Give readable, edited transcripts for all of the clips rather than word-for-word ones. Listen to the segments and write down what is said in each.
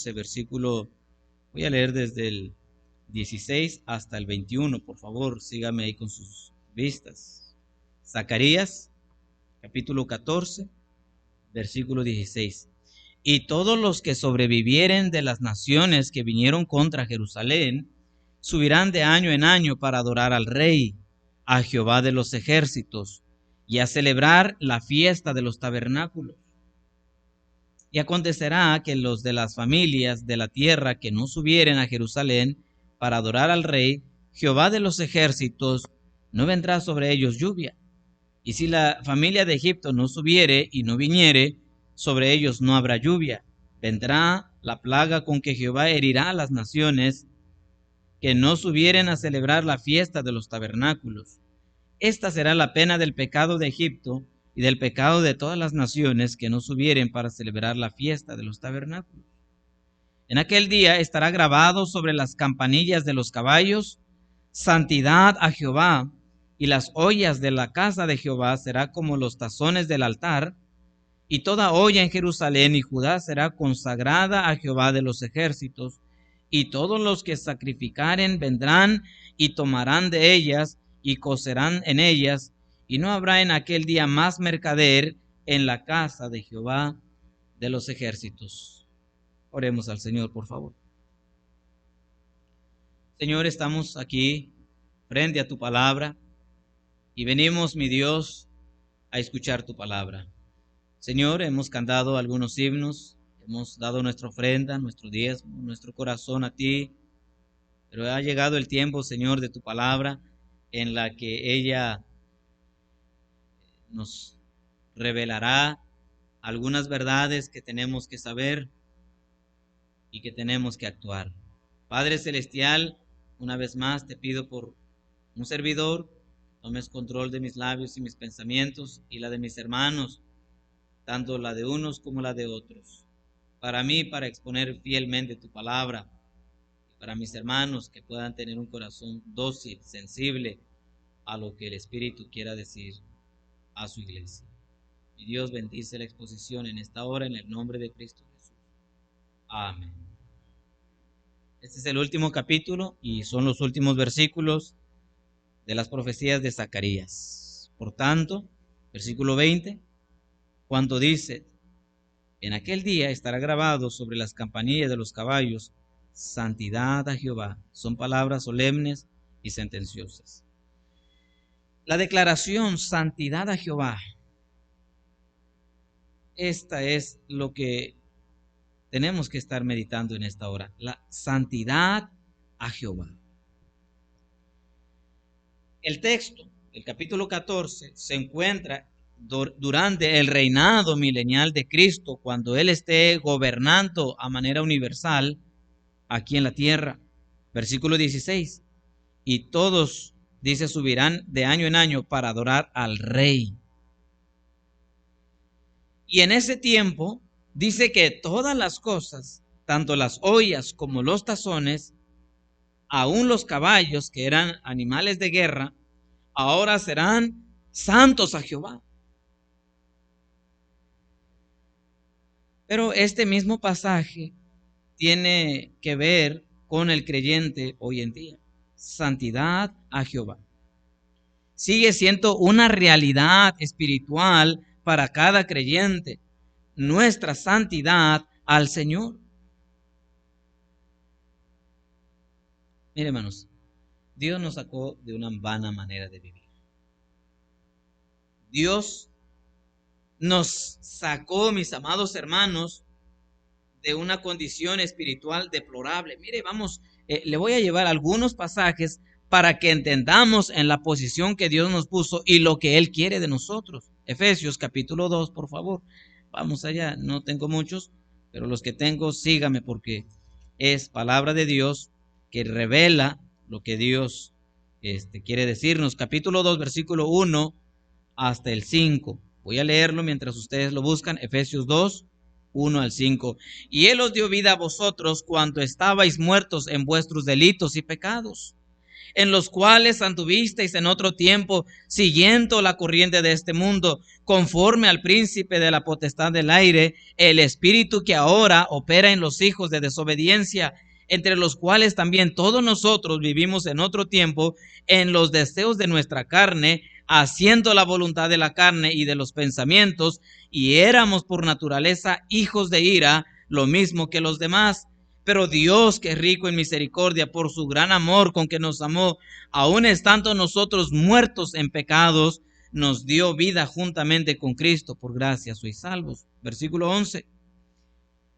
14, versículo, voy a leer desde el 16 hasta el 21, por favor, sígame ahí con sus vistas. Zacarías, capítulo 14, versículo 16. Y todos los que sobrevivieren de las naciones que vinieron contra Jerusalén, subirán de año en año para adorar al Rey, a Jehová de los ejércitos, y a celebrar la fiesta de los tabernáculos. Y acontecerá que los de las familias de la tierra que no subieren a Jerusalén para adorar al Rey, Jehová de los ejércitos, no vendrá sobre ellos lluvia. Y si la familia de Egipto no subiere y no viniere, sobre ellos no habrá lluvia. Vendrá la plaga con que Jehová herirá a las naciones que no subieren a celebrar la fiesta de los tabernáculos. Esta será la pena del pecado de Egipto y del pecado de todas las naciones que no subieren para celebrar la fiesta de los tabernáculos. En aquel día estará grabado sobre las campanillas de los caballos: santidad a Jehová, y las ollas de la casa de Jehová será como los tazones del altar, y toda olla en Jerusalén y Judá será consagrada a Jehová de los ejércitos, y todos los que sacrificaren vendrán y tomarán de ellas y cocerán en ellas, y no habrá en aquel día más mercader en la casa de Jehová de los ejércitos. Oremos al Señor, por favor. Señor, estamos aquí frente a tu palabra y venimos, mi Dios, a escuchar tu palabra. Señor, hemos cantado algunos himnos, hemos dado nuestra ofrenda, nuestro diezmo, nuestro corazón a ti, pero ha llegado el tiempo, Señor, de tu palabra, en la que ella nos revelará algunas verdades que tenemos que saber y que tenemos que actuar. Padre Celestial, una vez más te pido por un servidor, tomes control de mis labios y mis pensamientos y la de mis hermanos, tanto la de unos como la de otros. Para mí, para exponer fielmente tu palabra, y para mis hermanos que puedan tener un corazón dócil, sensible a lo que el Espíritu quiera decir a su iglesia. Mi Dios bendice la exposición en esta hora en el nombre de Cristo Jesús. Amén. Este es el último capítulo y son los últimos versículos de las profecías de Zacarías. Por tanto, versículo 20, cuando dice: en aquel día estará grabado sobre las campanillas de los caballos: santidad a Jehová. Son palabras solemnes y sentenciosas. La declaración santidad a Jehová, esta es lo que tenemos que estar meditando en esta hora. La santidad a Jehová. El texto, el capítulo 14, se encuentra durante el reinado milenial de Cristo, cuando Él esté gobernando a manera universal aquí en la tierra. Versículo 16. Y todos, dice, subirán de año en año para adorar al Rey. Y en ese tiempo dice que todas las cosas, tanto las ollas como los tazones, aún los caballos, que eran animales de guerra, ahora serán santos a Jehová. Pero este mismo pasaje tiene que ver con el creyente hoy en día. Santidad a Jehová. Sigue siendo una realidad espiritual para cada creyente. Nuestra santidad al Señor. Mire, hermanos, Dios nos sacó de una vana manera de vivir. Dios nos sacó, mis amados hermanos, de una condición espiritual deplorable. Mire, vamos, le voy a llevar algunos pasajes para que entendamos en la posición que Dios nos puso y lo que Él quiere de nosotros. Efesios capítulo 2, por favor. Vamos allá, no tengo muchos, pero los que tengo, sígame, porque es palabra de Dios que revela lo que Dios quiere decirnos. Capítulo 2, versículo 1 hasta el 5. Voy a leerlo mientras ustedes lo buscan. Efesios 2, 1 al 5. Y Él os dio vida a vosotros cuando estabais muertos en vuestros delitos y pecados, en los cuales anduvisteis en otro tiempo, siguiendo la corriente de este mundo, conforme al príncipe de la potestad del aire, el espíritu que ahora opera en los hijos de desobediencia, entre los cuales también todos nosotros vivimos en otro tiempo, en los deseos de nuestra carne, haciendo la voluntad de la carne y de los pensamientos, y éramos por naturaleza hijos de ira, lo mismo que los demás. Pero Dios, que es rico en misericordia, por su gran amor con que nos amó, aun estando nosotros muertos en pecados, nos dio vida juntamente con Cristo. Por gracia sois salvos. Versículo 11.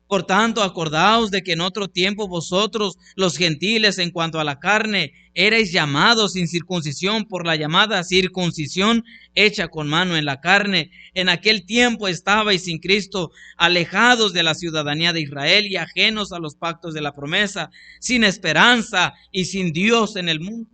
Por tanto, acordaos de que en otro tiempo vosotros, los gentiles, en cuanto a la carne, erais llamados sin circuncisión por la llamada circuncisión hecha con mano en la carne. En aquel tiempo estabais sin Cristo, alejados de la ciudadanía de Israel y ajenos a los pactos de la promesa, sin esperanza y sin Dios en el mundo.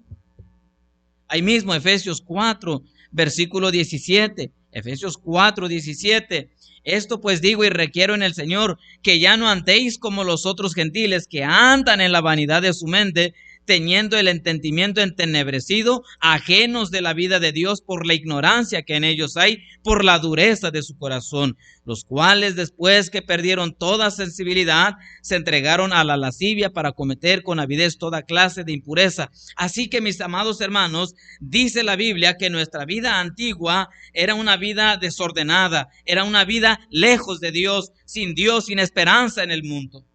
Ahí mismo, Efesios 4, versículo 17. Efesios 4, 17. Esto pues digo y requiero en el Señor, que ya no andéis como los otros gentiles que andan en la vanidad de su mente, teniendo el entendimiento entenebrecido, ajenos de la vida de Dios por la ignorancia que en ellos hay, por la dureza de su corazón, los cuales después que perdieron toda sensibilidad, se entregaron a la lascivia para cometer con avidez toda clase de impureza. Así que, mis amados hermanos, dice la Biblia que nuestra vida antigua era una vida desordenada, era una vida lejos de Dios, sin esperanza en el mundo.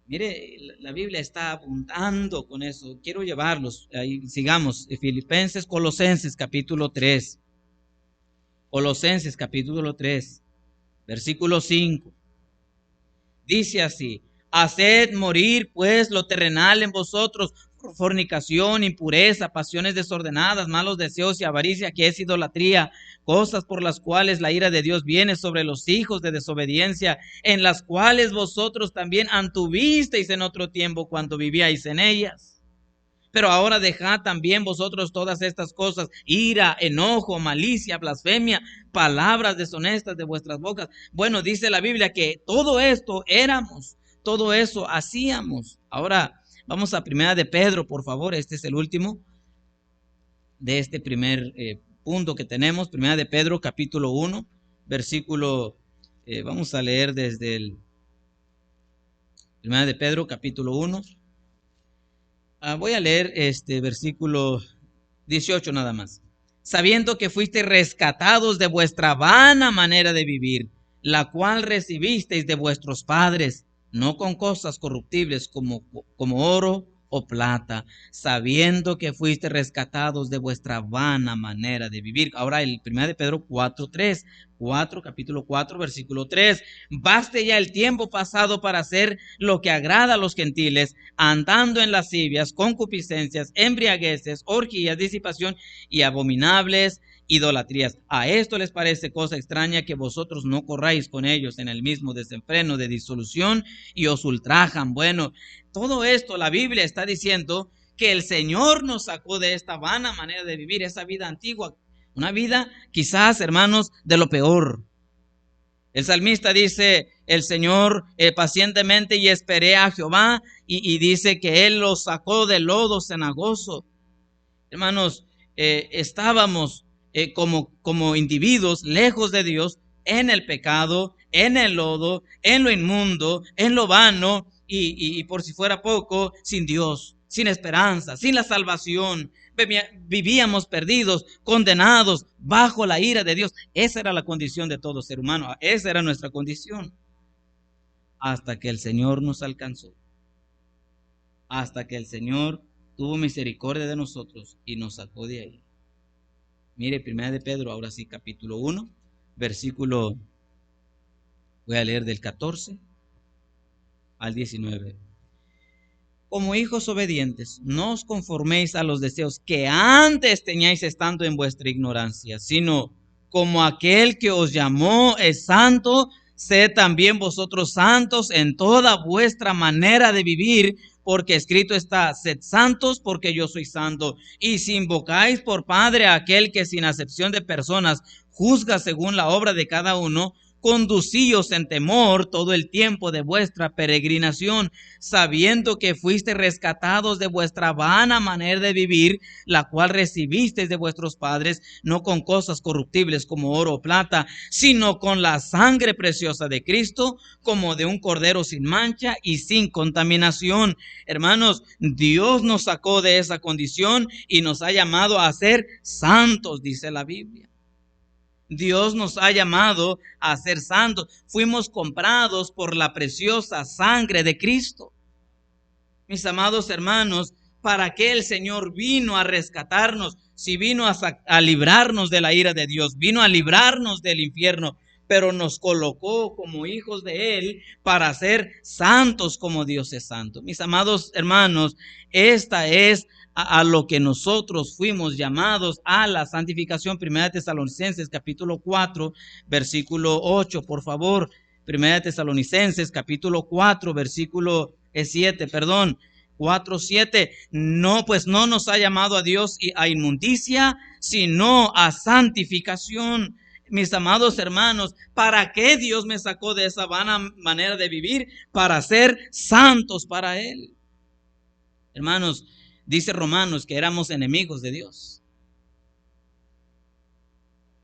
Mire, la Biblia está abundando con eso. Quiero llevarlos. Ahí, sigamos. Filipenses, Colosenses, capítulo 3. Colosenses, capítulo 3, versículo 5. Dice así: haced morir pues lo terrenal en vosotros, fornicación, impureza, pasiones desordenadas, malos deseos y avaricia, que es idolatría, cosas por las cuales la ira de Dios viene sobre los hijos de desobediencia, en las cuales vosotros también anduvisteis en otro tiempo cuando vivíais en ellas. Pero ahora dejad también vosotros todas estas cosas: ira, enojo, malicia, blasfemia, palabras deshonestas de vuestras bocas. Bueno, dice la Biblia que todo esto éramos, todo eso hacíamos. Ahora vamos a Primera de Pedro, por favor. Este es el último de este primer punto que tenemos. Primera de Pedro, capítulo 1, versículo, vamos a leer desde el Primera de Pedro, capítulo 1. Voy a leer este versículo 18 nada más. Sabiendo que fuisteis rescatados de vuestra vana manera de vivir, la cual recibisteis de vuestros padres, no con cosas corruptibles como oro o plata, sabiendo que fuiste rescatados de vuestra vana manera de vivir. Ahora el 1 de Pedro 4:3, capítulo 4, versículo 3. Baste ya el tiempo pasado para hacer lo que agrada a los gentiles, andando en lascivias, concupiscencias, embriagueces, orgías, disipación y abominables idolatrías. A esto les parece cosa extraña que vosotros no corráis con ellos en el mismo desenfreno de disolución y os ultrajan. Bueno, todo esto la Biblia está diciendo que el Señor nos sacó de esta vana manera de vivir, esa vida antigua, una vida quizás, hermanos, de lo peor. El salmista dice: el Señor pacientemente y esperé a Jehová, y dice que Él los sacó del lodo cenagoso. Hermanos, estábamos como individuos lejos de Dios, en el pecado, en el lodo, en lo inmundo, en lo vano, y por si fuera poco, sin Dios, sin esperanza, sin la salvación. Vivíamos perdidos, condenados, bajo la ira de Dios. Esa era la condición de todo ser humano, esa era nuestra condición. Hasta que el Señor nos alcanzó, hasta que el Señor tuvo misericordia de nosotros y nos sacó de ahí. Mire, 1 de Pedro, ahora sí, capítulo 1, versículo, voy a leer del 14 al 19. Como hijos obedientes, no os conforméis a los deseos que antes teníais estando en vuestra ignorancia, sino como aquel que os llamó es santo, sed también vosotros santos en toda vuestra manera de vivir, porque escrito está: sed santos porque yo soy santo. Y si invocáis por Padre a aquel que sin acepción de personas juzga según la obra de cada uno, conducíos en temor todo el tiempo de vuestra peregrinación, sabiendo que fuisteis rescatados de vuestra vana manera de vivir, la cual recibisteis de vuestros padres, no con cosas corruptibles como oro o plata, sino con la sangre preciosa de Cristo, como de un cordero sin mancha y sin contaminación. Hermanos, Dios nos sacó de esa condición y nos ha llamado a ser santos, dice la Biblia. Dios nos ha llamado a ser santos. Fuimos comprados por la preciosa sangre de Cristo. Mis amados hermanos, ¿para qué el Señor vino a rescatarnos? Si vino a librarnos de la ira de Dios, vino a librarnos del infierno, pero nos colocó como hijos de Él para ser santos como Dios es santo. Mis amados hermanos, esta es a lo que nosotros fuimos llamados, a la santificación. Primera de Tesalonicenses capítulo 4 versículo 8, por favor. Primera de Tesalonicenses capítulo 4 versículo 7, 4:7. No, pues no nos ha llamado a Dios a inmundicia, sino a santificación. Mis amados hermanos, ¿para qué Dios me sacó de esa vana manera de vivir? Para ser santos para Él. Hermanos, dice Romanos que éramos enemigos de Dios.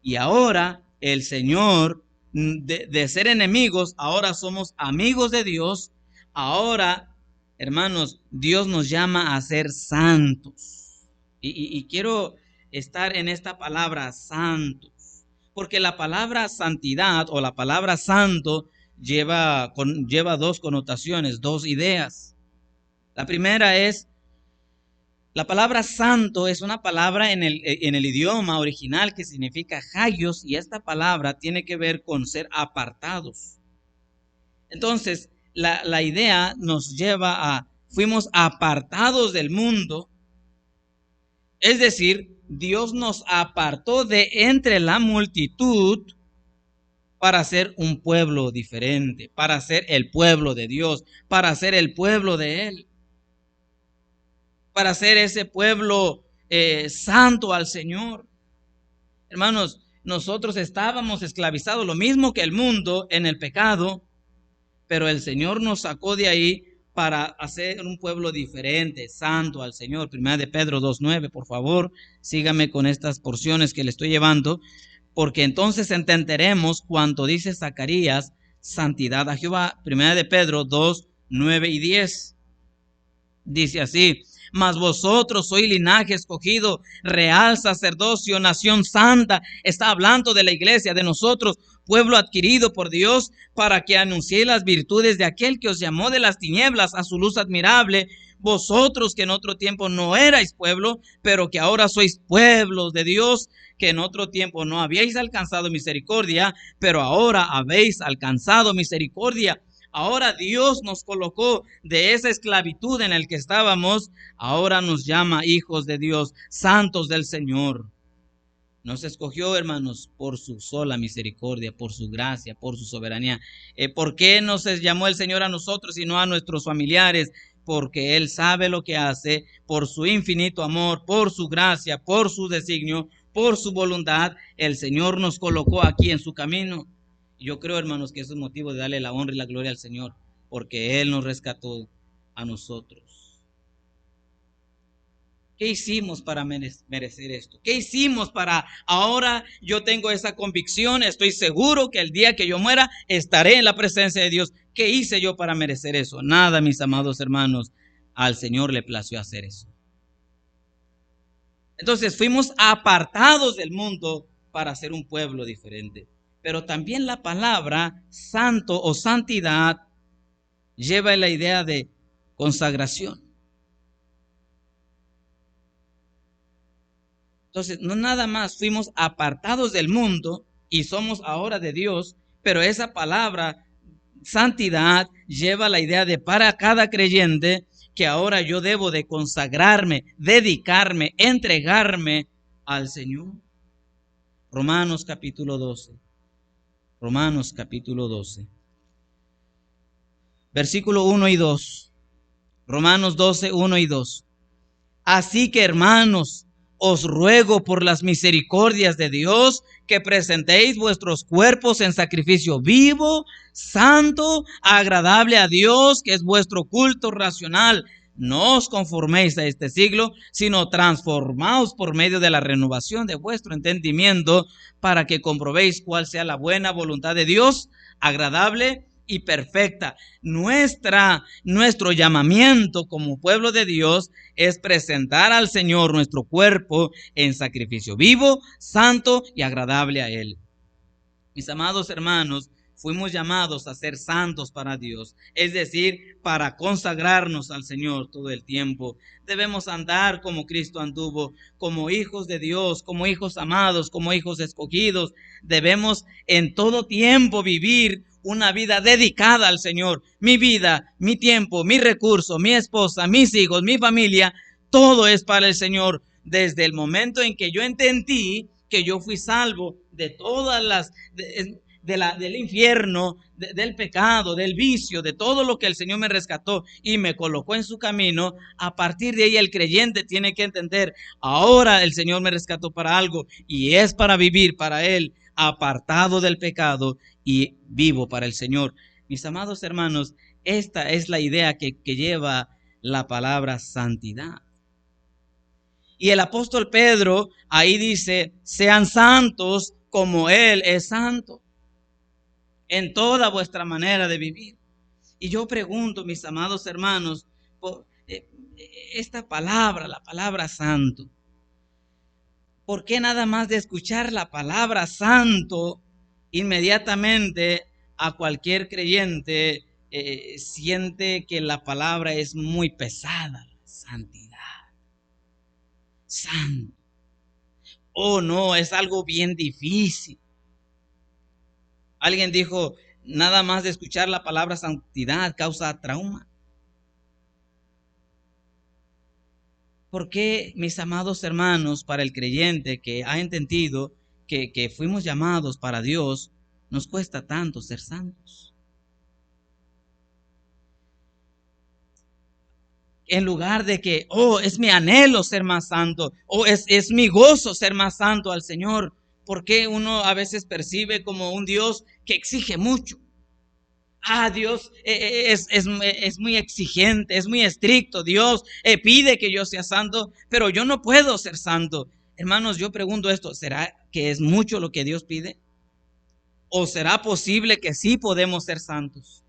Y ahora el Señor, de ser enemigos, ahora somos amigos de Dios. Ahora, hermanos, Dios nos llama a ser santos. Y quiero estar en esta palabra santos, porque la palabra santidad o la palabra santo lleva dos connotaciones, dos ideas. La primera es, la palabra santo es una palabra en el idioma original que significa hagios, y esta palabra tiene que ver con ser apartados. Entonces, la idea nos lleva a, fuimos apartados del mundo, es decir, Dios nos apartó de entre la multitud para ser un pueblo diferente, para ser el pueblo de Dios, para ser el pueblo de Él, para ser ese pueblo santo al Señor. Hermanos, nosotros estábamos esclavizados, lo mismo que el mundo, en el pecado, pero el Señor nos sacó de ahí para hacer un pueblo diferente, santo al Señor. Primera de Pedro 2:9, por favor, sígame con estas porciones que le estoy llevando, porque entonces entenderemos cuanto dice Zacarías, santidad a Jehová. Primera de Pedro 2:9 y 10. Dice así: mas vosotros sois linaje escogido, real sacerdocio, nación santa. Está hablando de la iglesia, de nosotros, pueblo adquirido por Dios, para que anunciéis las virtudes de aquel que os llamó de las tinieblas a su luz admirable. Vosotros que en otro tiempo no erais pueblo, pero que ahora sois pueblos de Dios, que en otro tiempo no habíais alcanzado misericordia, pero ahora habéis alcanzado misericordia. Ahora Dios nos colocó de esa esclavitud en la que estábamos. Ahora nos llama hijos de Dios, santos del Señor. Nos escogió, hermanos, por su sola misericordia, por su gracia, por su soberanía. ¿Por qué nos llamó el Señor a nosotros y no a nuestros familiares? Porque Él sabe lo que hace, por su infinito amor, por su gracia, por su designio, por su voluntad. El Señor nos colocó aquí en su camino. Yo creo, hermanos, que eso es motivo de darle la honra y la gloria al Señor, porque Él nos rescató a nosotros. ¿Qué hicimos para merecer esto? ¿Qué hicimos para ahora yo tengo esa convicción? Estoy seguro que el día que yo muera estaré en la presencia de Dios. ¿Qué hice yo para merecer eso? Nada, mis amados hermanos. Al Señor le plació hacer eso. Entonces fuimos apartados del mundo para ser un pueblo diferente. Pero también la palabra santo o santidad lleva la idea de consagración. Entonces, no nada más fuimos apartados del mundo y somos ahora de Dios, pero esa palabra santidad lleva la idea de para cada creyente que ahora yo debo de consagrarme, dedicarme, entregarme al Señor. Romanos capítulo 12. Romanos capítulo 12. Versículo 1 y 2. Romanos 12, 1 y 2. Así que, hermanos, os ruego por las misericordias de Dios que presentéis vuestros cuerpos en sacrificio vivo, santo, agradable a Dios, que es vuestro culto racional. No os conforméis a este siglo, sino transformaos por medio de la renovación de vuestro entendimiento, para que comprobéis cuál sea la buena voluntad de Dios, agradable y perfecta. Nuestro llamamiento como pueblo de Dios es presentar al Señor nuestro cuerpo en sacrificio vivo, santo y agradable a Él. Mis amados hermanos, fuimos llamados a ser santos para Dios, es decir, para consagrarnos al Señor todo el tiempo. Debemos andar como Cristo anduvo, como hijos de Dios, como hijos amados, como hijos escogidos. Debemos en todo tiempo vivir una vida dedicada al Señor. Mi vida, mi tiempo, mi recurso, mi esposa, mis hijos, mi familia, todo es para el Señor. Desde el momento en que yo entendí que yo fui salvo de todas las del infierno, del pecado, del vicio, de todo lo que el Señor me rescató y me colocó en su camino. A partir de ahí el creyente tiene que entender, ahora el Señor me rescató para algo y es para vivir para Él, apartado del pecado y vivo para el Señor. Mis amados hermanos, esta es la idea que lleva la palabra santidad. Y el apóstol Pedro ahí dice, sean santos como Él es santo, en toda vuestra manera de vivir. Y yo pregunto, mis amados hermanos, esta palabra, la palabra santo, ¿por qué nada más de escuchar la palabra santo, inmediatamente a cualquier creyente siente que la palabra es muy pesada? Santidad. Santo. Oh, no, es algo bien difícil. Alguien dijo, nada más de escuchar la palabra santidad causa trauma. ¿Por qué, mis amados hermanos, para el creyente que ha entendido que fuimos llamados para Dios, nos cuesta tanto ser santos? En lugar de que, oh, es mi anhelo ser más santo, o es mi gozo ser más santo al Señor. ¿Por qué uno a veces percibe como un Dios que exige mucho? Dios es muy exigente, es muy estricto. Dios pide que yo sea santo, pero yo no puedo ser santo. Hermanos, yo pregunto esto, ¿será que es mucho lo que Dios pide? ¿O será posible que sí podemos ser santos?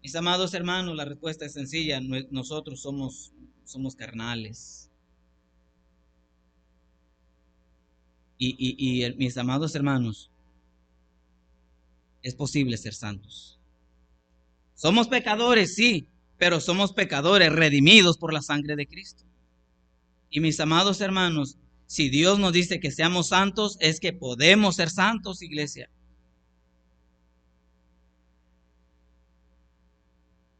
Mis amados hermanos, la respuesta es sencilla. Nosotros somos carnales. Mis amados hermanos, es posible ser santos. Somos pecadores, sí, pero somos pecadores redimidos por la sangre de Cristo. Y mis amados hermanos, si Dios nos dice que seamos santos, es que podemos ser santos, iglesia.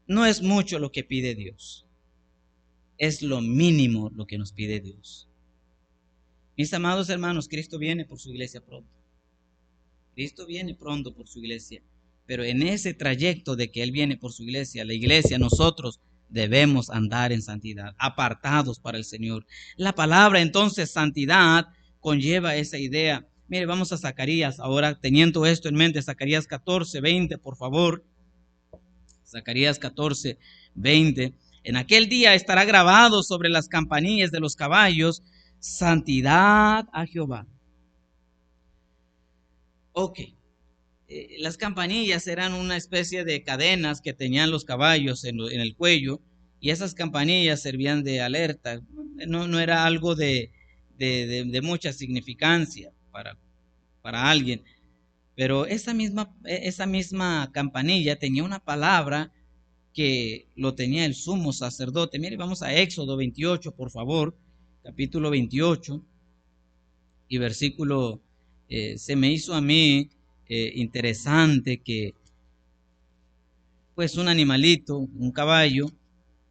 No es mucho lo que pide Dios, es lo mínimo lo que nos pide Dios. Mis amados hermanos, Cristo viene por su iglesia pronto. Cristo viene pronto por su iglesia. Pero en ese trayecto de que Él viene por su iglesia, la iglesia, nosotros debemos andar en santidad, apartados para el Señor. La palabra entonces santidad conlleva esa idea. Mire, vamos a Zacarías ahora, teniendo esto en mente, Zacarías 14:20, por favor. Zacarías 14:20. En aquel día estará grabado sobre las campanillas de los caballos, santidad a Jehová. Ok. Las campanillas eran una especie de cadenas que tenían los caballos en el cuello, y esas campanillas servían de alerta. No era algo de mucha significancia para alguien, pero esa misma campanilla tenía una palabra que lo tenía el sumo sacerdote. Mire, vamos a Éxodo 28, por favor, capítulo 28 y versículo, se me hizo a mí interesante que pues un animalito, un caballo,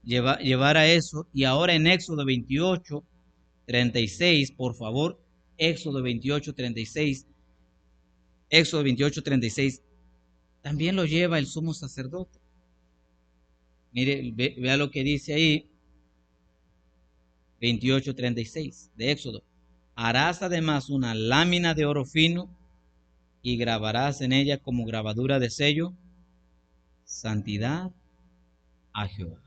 llevara eso. Y ahora en Éxodo 28:36, por favor, Éxodo 28:36, Éxodo 28:36, también lo lleva el sumo sacerdote. Mire, vea lo que dice ahí. 28:36 de Éxodo. Harás además una lámina de oro fino y grabarás en ella como grabadura de sello, santidad a Jehová.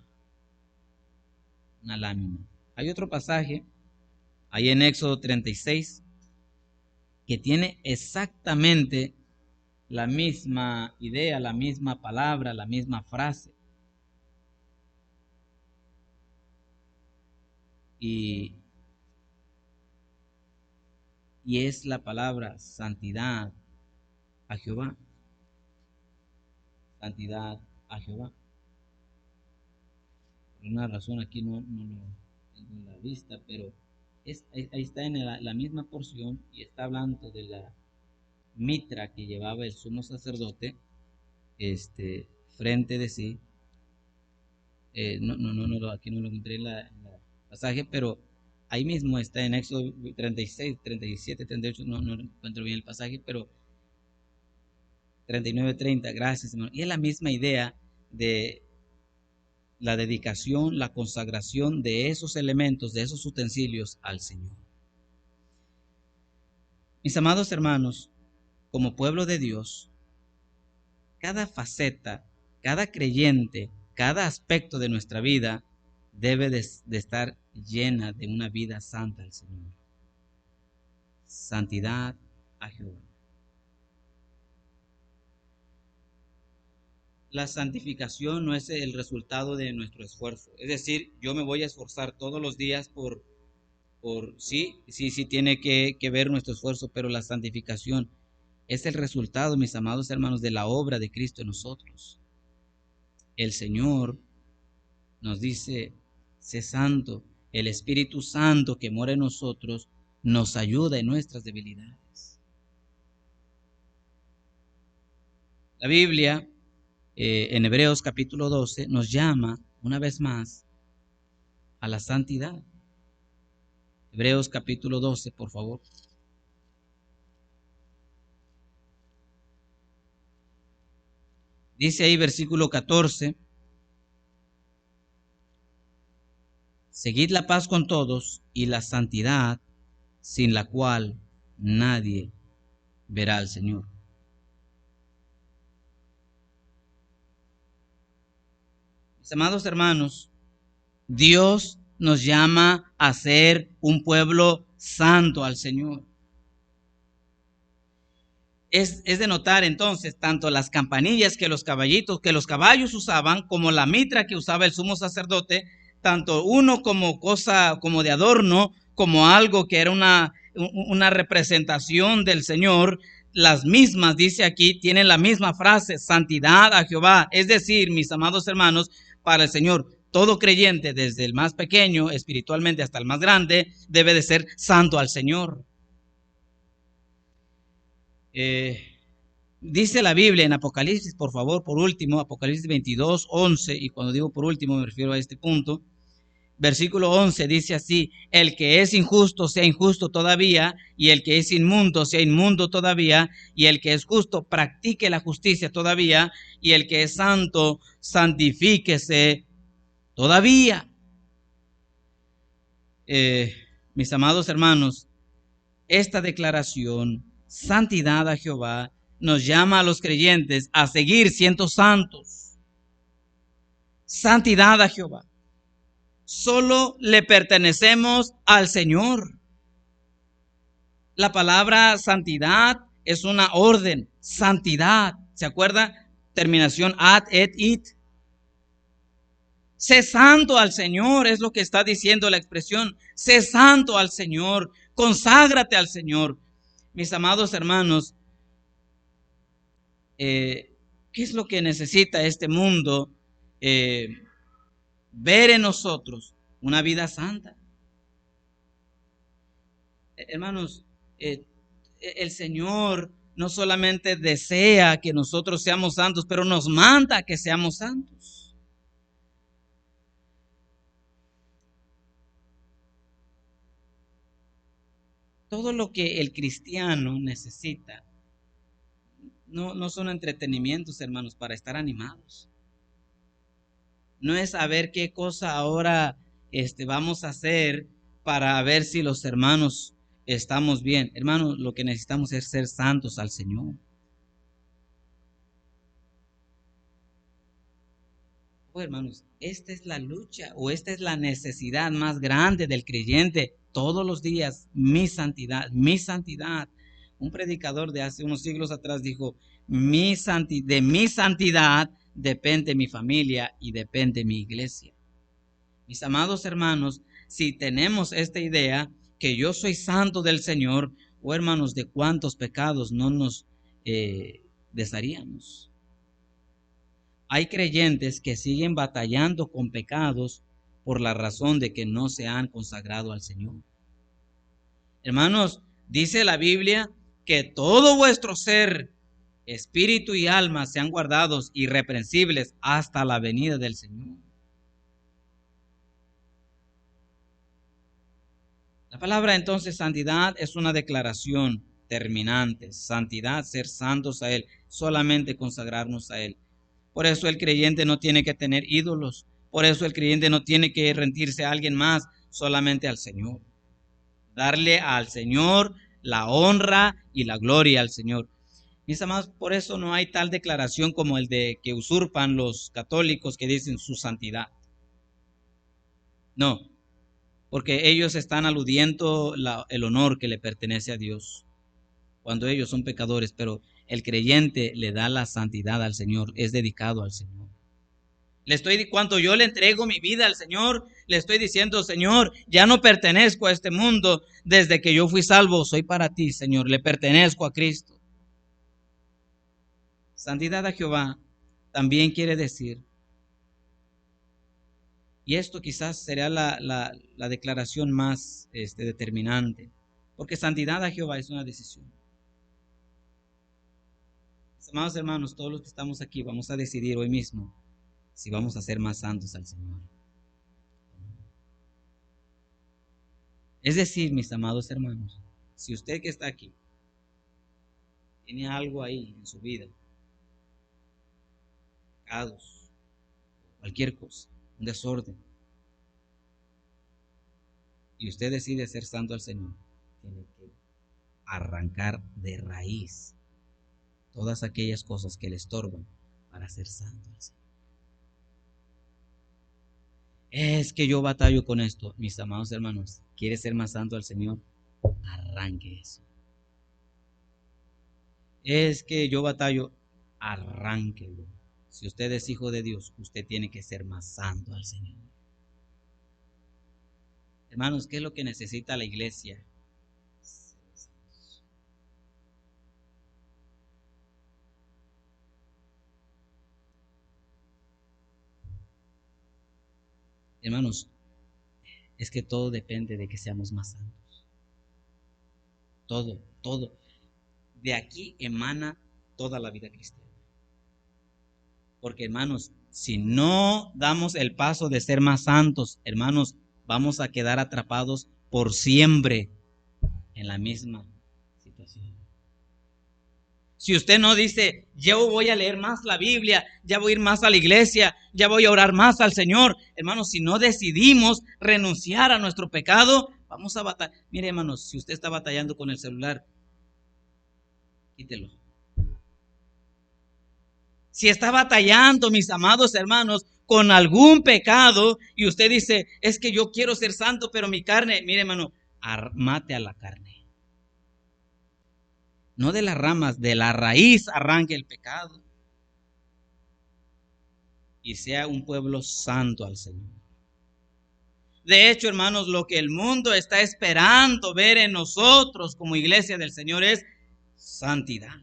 Una lámina. Hay otro pasaje ahí en Éxodo 36 que tiene exactamente la misma idea, la misma palabra, la misma frase. Y es la palabra santidad a Jehová. Santidad a Jehová. Por una razón aquí no lo tengo en la vista, pero ahí está en la misma porción y está hablando de la mitra que llevaba el sumo sacerdote frente de sí. Aquí no lo encontré en la pasaje, pero ahí mismo está en Éxodo 36, 37, 38, no encuentro bien el pasaje, pero 39, 30, gracias, hermano. Y es la misma idea de la dedicación, la consagración de esos elementos, de esos utensilios al Señor. Mis amados hermanos, como pueblo de Dios, cada faceta, cada creyente, cada aspecto de nuestra vida debe de estar llena de una vida santa al Señor. Santidad a Jehová. La santificación no es el resultado de nuestro esfuerzo. Es decir, yo me voy a esforzar todos los días sí tiene que ver nuestro esfuerzo, pero la santificación es el resultado, mis amados hermanos, de la obra de Cristo en nosotros. El Señor nos dice, sé santo. El Espíritu Santo que mora en nosotros nos ayuda en nuestras debilidades. La Biblia, en Hebreos capítulo 12, nos llama una vez más a la santidad. Hebreos capítulo 12, por favor. Dice ahí versículo 14, seguid la paz con todos y la santidad, sin la cual nadie verá al Señor. Mis amados hermanos, Dios nos llama a ser un pueblo santo al Señor. Es de notar entonces tanto las campanillas que los caballos usaban, como la mitra que usaba el sumo sacerdote, tanto uno como cosa, como de adorno, como algo que era una representación del Señor. Las mismas, dice aquí, tienen la misma frase, santidad a Jehová. Es decir, mis amados hermanos, para el Señor, todo creyente, desde el más pequeño espiritualmente hasta el más grande, debe de ser santo al Señor. Dice la Biblia en Apocalipsis, por favor, por último, Apocalipsis 22, 11, y cuando digo por último me refiero a este punto. Versículo 11 dice así, el que es injusto sea injusto todavía, y el que es inmundo sea inmundo todavía, y el que es justo practique la justicia todavía, y el que es santo santifíquese todavía. Mis amados hermanos, esta declaración, santidad a Jehová, nos llama a los creyentes a seguir siendo santos. Santidad a Jehová. Solo le pertenecemos al Señor. La palabra santidad es una orden. Santidad. ¿Se acuerda? Terminación ad et it. Sé santo al Señor, es lo que está diciendo la expresión. Sé santo al Señor. Conságrate al Señor. Mis amados hermanos, ¿qué es lo que necesita este mundo? Ver en nosotros una vida santa. Hermanos, el Señor no solamente desea que nosotros seamos santos, pero nos manda que seamos santos. Todo lo que el cristiano necesita no son entretenimientos, hermanos, para estar animados. No es saber qué cosa ahora vamos a hacer para ver si los hermanos estamos bien. Hermanos, lo que necesitamos es ser santos al Señor. Oh, hermanos, esta es la lucha o esta es la necesidad más grande del creyente. Todos los días, mi santidad, mi santidad. Un predicador de hace unos siglos atrás dijo, de mi santidad depende mi familia y depende mi iglesia. Mis amados hermanos, si tenemos esta idea que yo soy santo del Señor, oh hermanos, ¿de cuántos pecados no nos desharíamos? Hay creyentes que siguen batallando con pecados por la razón de que no se han consagrado al Señor. Hermanos, dice la Biblia que todo vuestro ser, espíritu y alma sean guardados irreprensibles hasta la venida del Señor. La palabra entonces santidad es una declaración terminante. Santidad, ser santos a Él, solamente consagrarnos a Él. Por eso el creyente no tiene que tener ídolos. Por eso el creyente no tiene que rendirse a alguien más, solamente al Señor. Darle al Señor la honra y la gloria al Señor. Mis amados, por eso no hay tal declaración como el de que usurpan los católicos que dicen su santidad. No, porque ellos están aludiendo el honor que le pertenece a Dios, cuando ellos son pecadores, pero el creyente le da la santidad al Señor, es dedicado al Señor. Cuando yo le entrego mi vida al Señor, le estoy diciendo, Señor, ya no pertenezco a este mundo, desde que yo fui salvo, soy para ti, Señor, le pertenezco a Cristo. Santidad a Jehová también quiere decir, y esto quizás será la declaración más determinante, porque santidad a Jehová es una decisión. Amados hermanos, todos los que estamos aquí vamos a decidir hoy mismo si vamos a ser más santos al Señor. Es decir, mis amados hermanos, si usted que está aquí tiene algo ahí en su vida, pecados, cualquier cosa, un desorden, y usted decide ser santo al Señor, tiene que arrancar de raíz todas aquellas cosas que le estorban para ser santo al Señor. Es que yo batallo con esto, mis amados hermanos. ¿Quiere ser más santo al Señor? Arranque eso. Es que yo batallo, arránquelo. Si usted es hijo de Dios, usted tiene que ser más santo al Señor. Hermanos, ¿qué es lo que necesita la iglesia? Hermanos, es que todo depende de que seamos más santos. Todo. De aquí emana toda la vida cristiana. Porque, hermanos, si no damos el paso de ser más santos, hermanos, vamos a quedar atrapados por siempre en la misma situación. Si usted no dice, yo voy a leer más la Biblia, ya voy a ir más a la iglesia, ya voy a orar más al Señor, hermanos, si no decidimos renunciar a nuestro pecado, vamos a batallar. Mire, hermanos, si usted está batallando con el celular, quítelo. Si está batallando, mis amados hermanos, con algún pecado y usted dice, es que yo quiero ser santo, pero mi carne, mire, hermano, mate a la carne. No de las ramas, de la raíz arranque el pecado. Y sea un pueblo santo al Señor. De hecho, hermanos, lo que el mundo está esperando ver en nosotros como iglesia del Señor es santidad.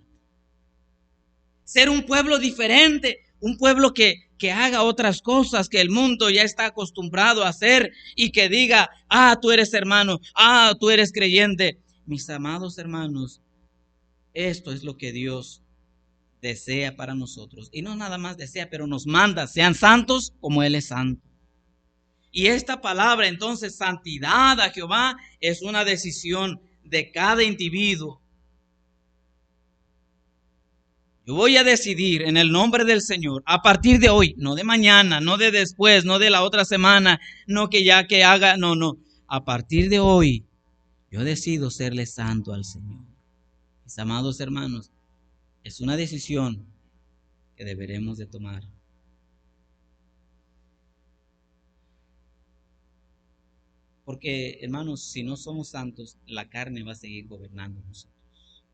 Ser un pueblo diferente, un pueblo que haga otras cosas que el mundo ya está acostumbrado a hacer y que diga, tú eres hermano, tú eres creyente. Mis amados hermanos, esto es lo que Dios desea para nosotros. Y no nada más desea, pero nos manda, sean santos como Él es santo. Y esta palabra, entonces, santidad a Jehová, es una decisión de cada individuo. Yo voy a decidir en el nombre del Señor, a partir de hoy, no de mañana, no de después, no de la otra semana, no que ya que haga, no. a partir de hoy, yo decido serle santo al Señor. Mis amados hermanos, es una decisión que deberemos de tomar. Porque, hermanos, si no somos santos, la carne va a seguir gobernando nosotros.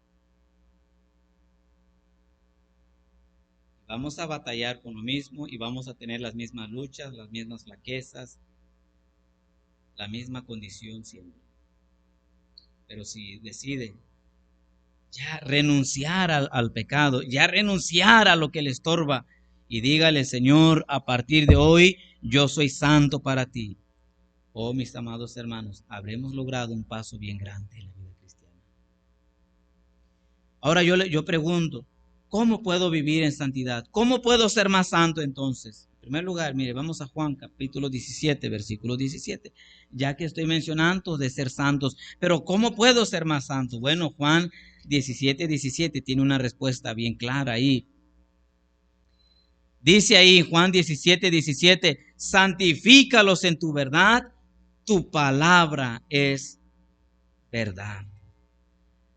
Vamos a batallar con lo mismo y vamos a tener las mismas luchas, las mismas flaquezas, la misma condición siempre. Pero si decide ya renunciar al pecado, ya renunciar a lo que le estorba y dígale, Señor, a partir de hoy yo soy santo para ti. Oh, mis amados hermanos, habremos logrado un paso bien grande en la vida cristiana. Ahora yo pregunto, ¿cómo puedo vivir en santidad? ¿Cómo puedo ser más santo entonces? En primer lugar, mire, vamos a Juan capítulo 17, versículo 17, ya que estoy mencionando de ser santos, pero ¿cómo puedo ser más santo? Bueno, Juan 17 tiene una respuesta bien clara ahí. Dice ahí Juan 17, santifícalos en tu verdad, tu palabra es verdad.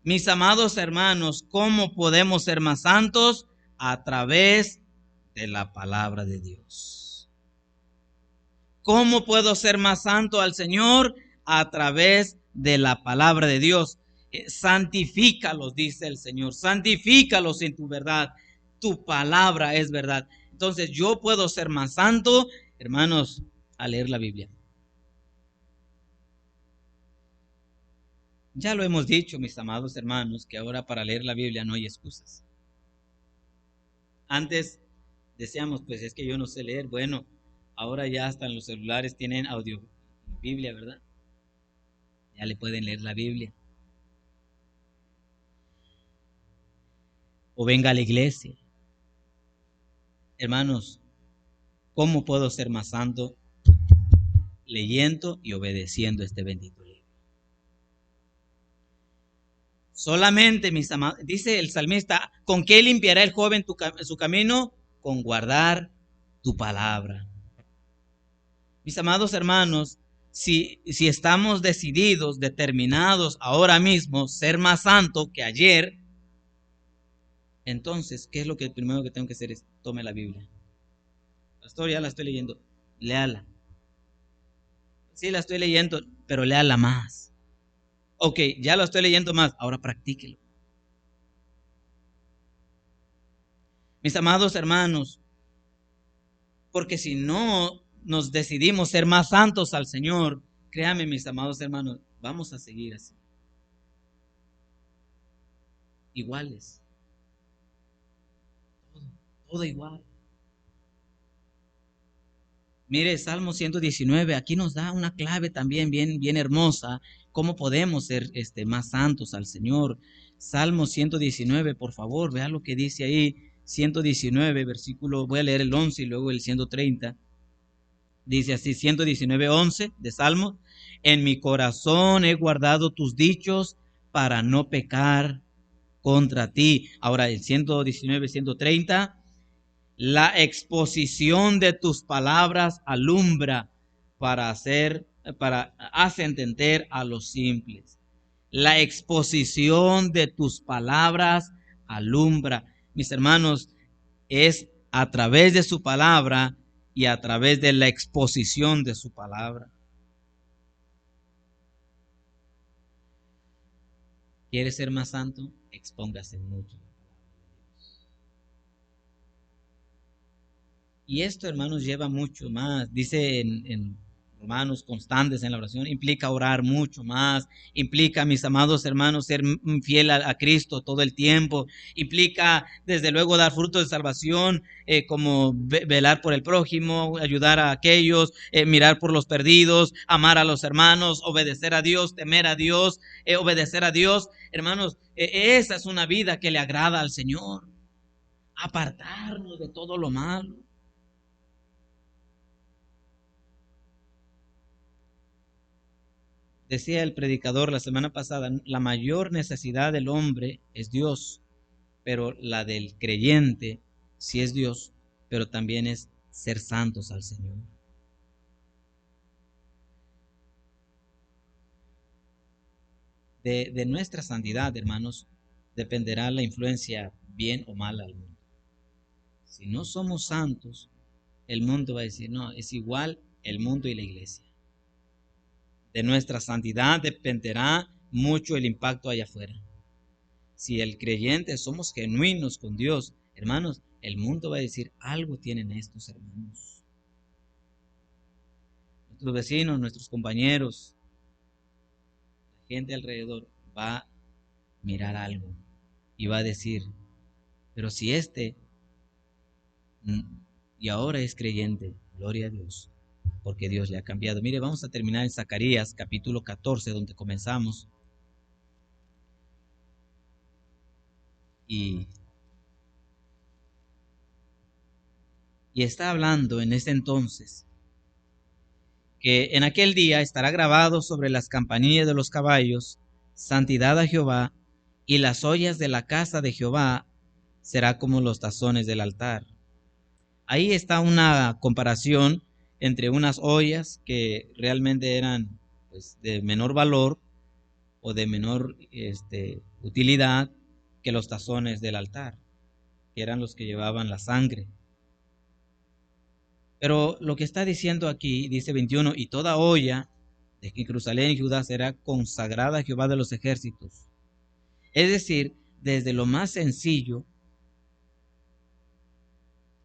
Mis amados hermanos, ¿cómo podemos ser más santos? A través de la palabra de Dios. ¿Cómo puedo ser más santo al Señor? A través de la palabra de Dios. Santifícalos, dice el Señor. Santifícalos en tu verdad. Tu palabra es verdad. Entonces yo puedo ser más santo, hermanos, al leer la Biblia. Ya lo hemos dicho, mis amados hermanos, que ahora para leer la Biblia no hay excusas. Antes decíamos, pues es que yo no sé leer. Bueno, ahora ya hasta en los celulares tienen audio Biblia, ¿verdad? Ya le pueden leer la Biblia. O venga a la iglesia. Hermanos, ¿cómo puedo ser más santo? Leyendo y obedeciendo este bendito libro. Solamente, mis amados, dice el salmista, ¿con qué limpiará el joven su camino? Con guardar tu palabra. Mis amados hermanos, si estamos decididos, determinados ahora mismo ser más santo que ayer, entonces, ¿qué es lo que primero que tengo que hacer? Es tome la Biblia. Pastor, ya la estoy leyendo. Léala. Sí, la estoy leyendo, pero léala más. Ok, ya lo estoy leyendo más. Ahora practíquelo. Mis amados hermanos, porque si no nos decidimos ser más santos al Señor, créanme, mis amados hermanos, vamos a seguir así. Iguales. Todo igual. Mire, Salmo 119, aquí nos da una clave también bien hermosa, cómo podemos ser más santos al Señor. Salmo 119, por favor, vea lo que dice ahí, 119, versículo, voy a leer el 11 y luego el 130. Dice así, 119, 11 de Salmo, en mi corazón he guardado tus dichos para no pecar contra ti. Ahora el 119, 130. La exposición de tus palabras alumbra para hace entender a los simples. La exposición de tus palabras alumbra. Mis hermanos, es a través de su palabra y a través de la exposición de su palabra. ¿Quiere ser más santo? Expóngase mucho. Y esto, hermanos, lleva mucho más. Dice en Romanos, constantes en la oración, implica orar mucho más, implica, mis amados hermanos, ser fiel a Cristo todo el tiempo, implica, desde luego, dar fruto de salvación, como velar por el prójimo, ayudar a aquellos, mirar por los perdidos, amar a los hermanos, obedecer a Dios, temer a Dios, obedecer a Dios. Hermanos, esa es una vida que le agrada al Señor. Apartarnos de todo lo malo. Decía el predicador la semana pasada, la mayor necesidad del hombre es Dios, pero la del creyente sí es Dios, pero también es ser santos al Señor. De nuestra santidad, hermanos, dependerá la influencia bien o mala al mundo. Si no somos santos, el mundo va a decir, no, es igual el mundo y la iglesia. De nuestra santidad dependerá mucho el impacto allá afuera. Si el creyente somos genuinos con Dios, hermanos, el mundo va a decir, algo tienen estos hermanos. Nuestros vecinos, nuestros compañeros, la gente alrededor va a mirar algo y va a decir, pero si y ahora es creyente, gloria a Dios, porque Dios le ha cambiado. Mire, vamos a terminar en Zacarías capítulo 14, donde comenzamos. Y está hablando en ese entonces que en aquel día estará grabado sobre las campanillas de los caballos, santidad a Jehová, y las ollas de la casa de Jehová será como los tazones del altar. Ahí está una comparación entre unas ollas que realmente eran pues, de menor valor o de menor utilidad que los tazones del altar, que eran los que llevaban la sangre. Pero lo que está diciendo aquí, dice 21, y toda olla de Jerusalén y Judá será consagrada a Jehová de los ejércitos. Es decir, desde lo más sencillo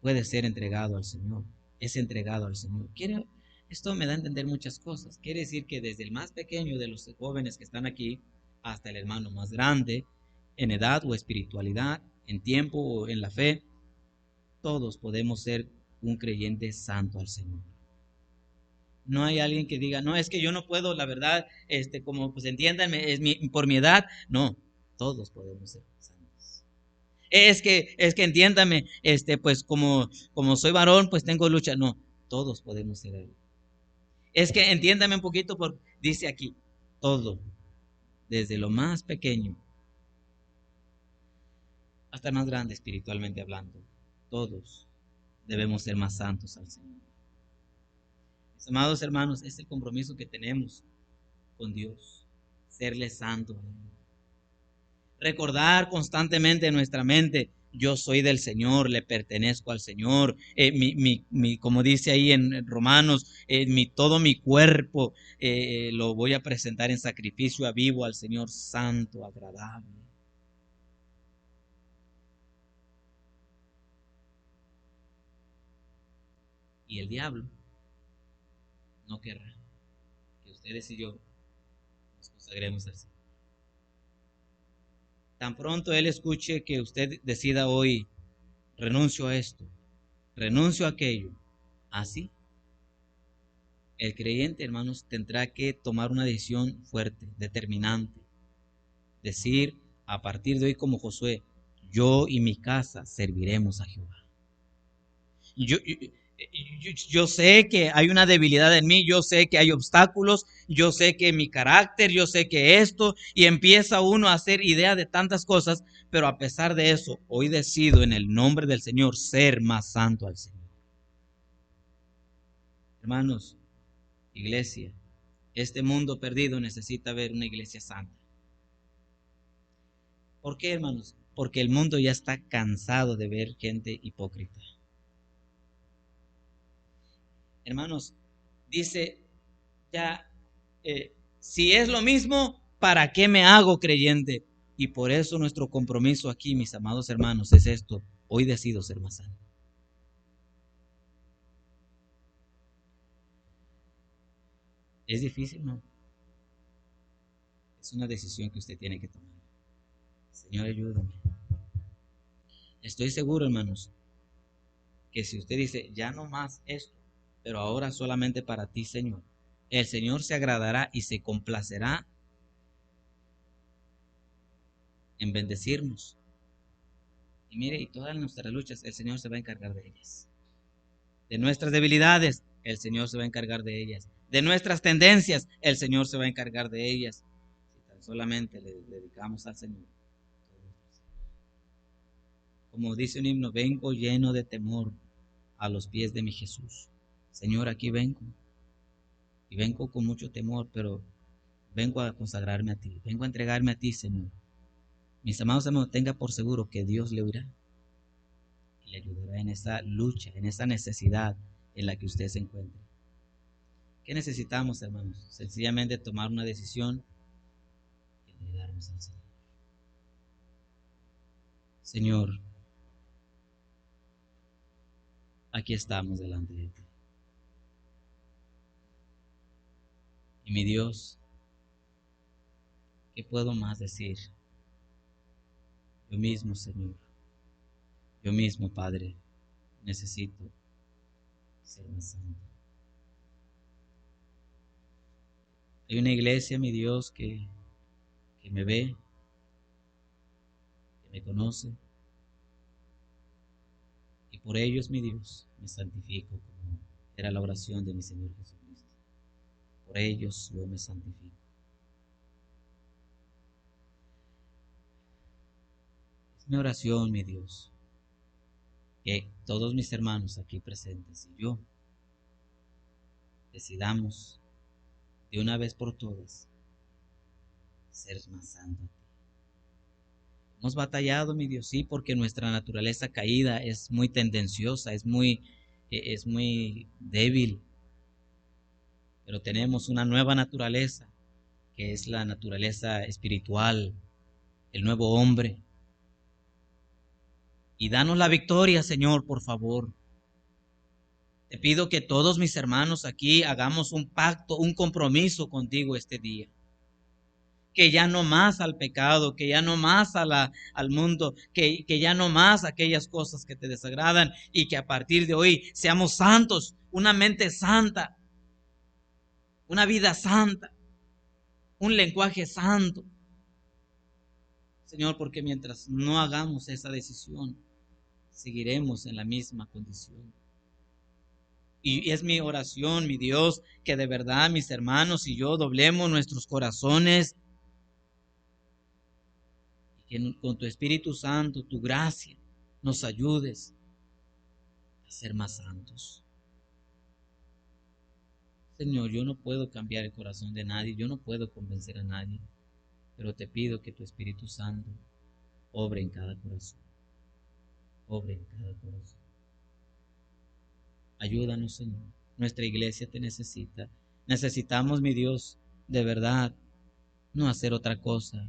puede ser entregado al Señor, es entregado al Señor. Esto me da a entender muchas cosas. Quiere decir que desde el más pequeño de los jóvenes que están aquí hasta el hermano más grande, en edad o espiritualidad, en tiempo o en la fe, todos podemos ser un creyente santo al Señor. No hay alguien que diga, no, es que yo no puedo, la verdad, como pues entiéndanme, por mi edad. No, todos podemos ser santos. Es que entiéndame, pues como soy varón, pues tengo lucha. No, todos podemos ser él. Es que entiéndame un poquito, dice aquí, todo, desde lo más pequeño hasta el más grande espiritualmente hablando, todos debemos ser más santos al Señor. Mis amados hermanos, es el compromiso que tenemos con Dios, serle santo. Recordar constantemente en nuestra mente, yo soy del Señor, le pertenezco al Señor, como dice ahí en Romanos, todo mi cuerpo lo voy a presentar en sacrificio a vivo al Señor, santo, agradable. Y el diablo no querrá que ustedes y yo nos consagremos al Señor. Tan pronto Él escuche que usted decida hoy, renuncio a esto, renuncio a aquello, así, el creyente, hermanos, tendrá que tomar una decisión fuerte, determinante. Decir, a partir de hoy como Josué, yo y mi casa serviremos a Jehová. Yo sé que hay una debilidad en mí, yo sé que hay obstáculos, yo sé que mi carácter, yo sé que esto, y empieza uno a hacer idea de tantas cosas, pero a pesar de eso, hoy decido en el nombre del Señor ser más santo al Señor. Hermanos, iglesia, este mundo perdido necesita ver una iglesia santa. ¿Por qué, hermanos? Porque el mundo ya está cansado de ver gente hipócrita. Hermanos, dice ya, si es lo mismo, ¿para qué me hago creyente? Y por eso nuestro compromiso aquí, mis amados hermanos, es esto. Hoy decido ser más santo. ¿Es difícil? No. Es una decisión que usted tiene que tomar. Señor, ayúdame. Estoy seguro, hermanos, que si usted dice, ya no más esto, pero ahora solamente para ti, Señor, el Señor se agradará y se complacerá en bendecirnos. Y mire, y todas nuestras luchas, el Señor se va a encargar de ellas. De nuestras debilidades, el Señor se va a encargar de ellas. De nuestras tendencias, el Señor se va a encargar de ellas. Si tan solamente le dedicamos al Señor. Como dice un himno, vengo lleno de temor a los pies de mi Jesús. Señor, aquí vengo. Y vengo con mucho temor, pero Vengo a consagrarme a ti, vengo a entregarme a ti, Señor. Mis amados hermanos, tenga por seguro que Dios le oirá y le ayudará en esa lucha, en esa necesidad en la que usted se encuentre. ¿Qué necesitamos, hermanos? Sencillamente tomar una decisión y entregarnos al Señor. Señor, aquí estamos delante de ti. Y mi Dios, ¿qué puedo más decir? Yo mismo, Señor, yo mismo, Padre, necesito ser más santo. Hay una iglesia, mi Dios, que me ve, que me conoce, y por ellos, mi Dios, me santifico, como era la oración de mi Señor Jesucristo. Por ellos yo me santifico. Es mi oración, mi Dios, que todos mis hermanos aquí presentes y yo decidamos de una vez por todas ser más santos. Hemos batallado, mi Dios, sí, porque nuestra naturaleza caída es muy tendenciosa, es muy débil. Pero tenemos una nueva naturaleza, que es la naturaleza espiritual, el nuevo hombre. Y danos la victoria, Señor, por favor. Te pido que todos mis hermanos aquí hagamos un pacto, un compromiso contigo este día. Que ya no más al pecado, que ya no más al mundo, que ya no más aquellas cosas que te desagradan, y que a partir de hoy seamos santos, una mente santa, una vida santa, un lenguaje santo. Señor, porque mientras no hagamos esa decisión, seguiremos en la misma condición. Y es mi oración, mi Dios, que de verdad mis hermanos y yo doblemos nuestros corazones, y que con tu Espíritu Santo, tu gracia, nos ayudes a ser más santos. Señor, yo no puedo cambiar el corazón de nadie, yo no puedo convencer a nadie, pero te pido que tu Espíritu Santo obre en cada corazón, obre en cada corazón. Ayúdanos, Señor. Nuestra iglesia te necesita. Necesitamos, mi Dios, de verdad, no hacer otra cosa,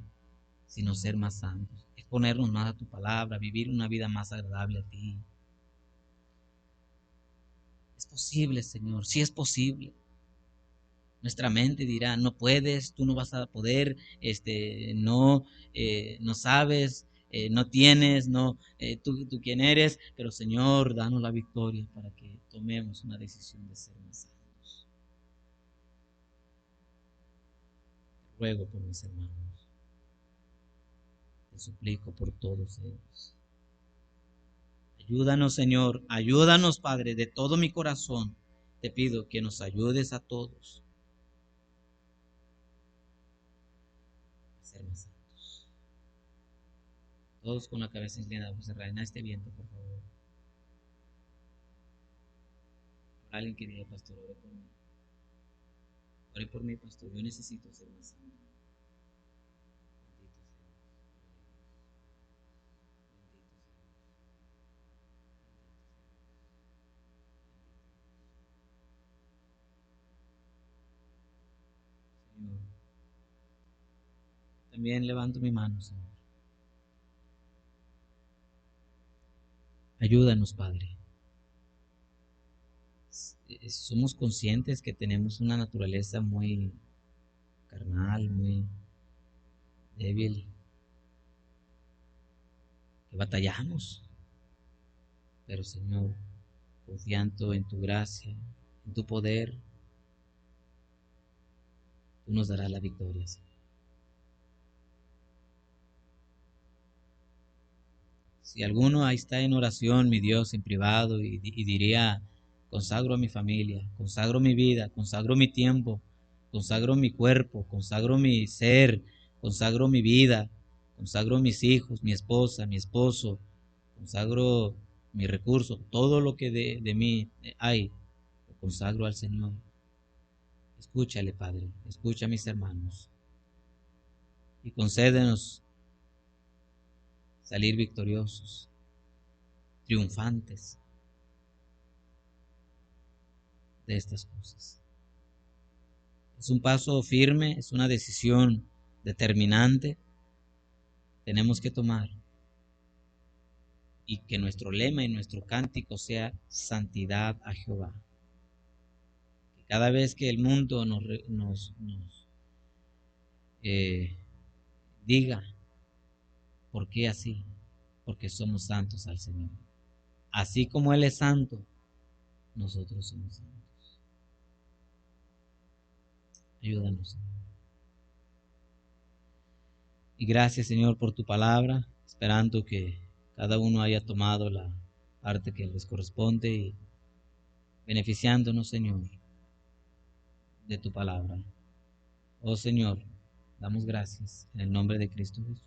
sino ser más santos. Exponernos más a tu palabra, vivir una vida más agradable a ti. Es posible, Señor, sí es posible. Nuestra mente dirá, no puedes, tú no vas a poder, no sabes, no tienes, no, tú quién eres, pero Señor, danos la victoria para que tomemos una decisión de ser más santos. Te ruego por mis hermanos, te suplico por todos ellos. Ayúdanos, Señor, ayúdanos, Padre, de todo mi corazón. Te pido que nos ayudes a todos a ser más santos. Todos con la cabeza inclinada, pues reina este viento, por favor. Alguien que diga, pastor, ore por mí. Ore por mí, pastor, yo necesito ser más santo. Bendito sea Dios. Señor, también levanto mi mano, Señor. Ayúdanos, Padre. Somos conscientes que tenemos una naturaleza muy carnal, muy débil, que batallamos. Pero, Señor, confiando en tu gracia, en tu poder, tú nos darás la victoria, Señor. Si alguno ahí está en oración, mi Dios, en privado, y diría, consagro a mi familia, consagro mi vida, consagro mi tiempo, consagro mi cuerpo, consagro mi ser, consagro mi vida, consagro mis hijos, mi esposa, mi esposo, consagro mi recurso, todo lo que de mí hay, lo consagro al Señor. Escúchale, Padre, escucha a mis hermanos. y concédenos salir victoriosos, triunfantes de estas cosas. Es un paso firme, es una decisión determinante. Tenemos que tomar, y que nuestro lema y nuestro cántico sea santidad a Jehová. Que cada vez que el mundo nos diga, ¿por qué así? Porque somos santos al Señor. Así como Él es santo, nosotros somos santos. Ayúdanos, Señor. Y gracias, Señor, por tu palabra, esperando que cada uno haya tomado la parte que les corresponde y beneficiándonos, Señor, de tu palabra. Oh Señor, damos gracias en el nombre de Cristo Jesús.